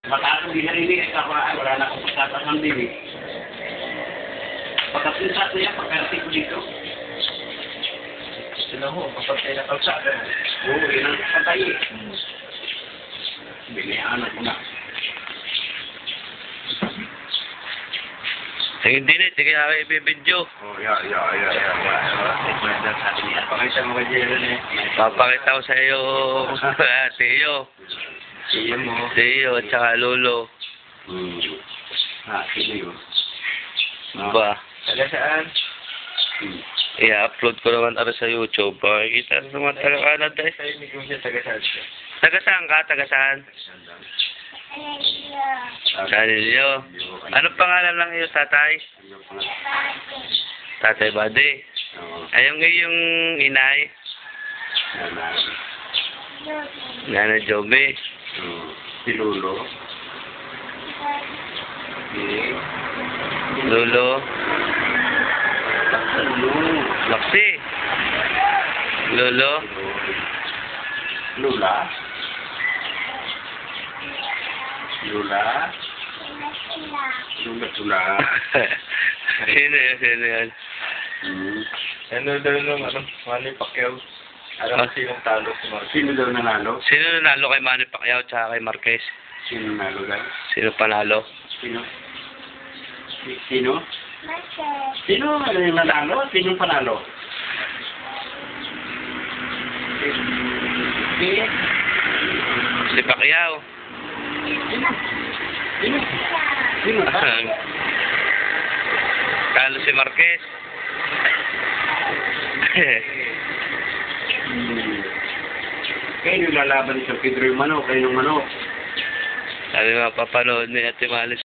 Mataas ang dinarinig at wala na akong pagkataas ng dinig. Pagkapinsat niya, pagkarating ko dito. Sino mo, kapatay na kalsada. Oo, yun ang patay eh. Binihanan ko na. Sige, hindi na. Sige, ako ibibidyo. Oh, yeah. Ikwenta sa atin yan. Pakita mo ka Jeren eh. Papakita ko sa iyo, Tiyo. Siya mo. Tiyo, at saka Lolo. Sino yun? Ba? Taga saan? I-upload ko naman ara sa YouTube. Pakikita naman taga-Canada eh. Tayo ko siya taga saan siya. Taga saan ka? Taga saan? Galileo. Anong pangalan lang iyo, tatay? Tatay Bade. Ayong iyong inay? Nana Jobe. Si Lolo. Lolo. Maxi. Lolo. Lula. Lula. Lula. Sino yun? Sino yun? Ano daw nung Manny Pacquiao? Alam sinong talo si Marcos? Sino daw nanalo? Sino nanalo kay Manny Pacquiao tsaka kay Marquez? Sino nanalo daw? Sino panalo? Sino? Sino? Sino yung nanalo? Sino panalo? Si Pacquiao. Sino? Sino? Talo si Marquez. Kayo yung lalaban ni Sir Pedro yung manok, kayo yung manok. Sabi mga papanood ni Ate Malis.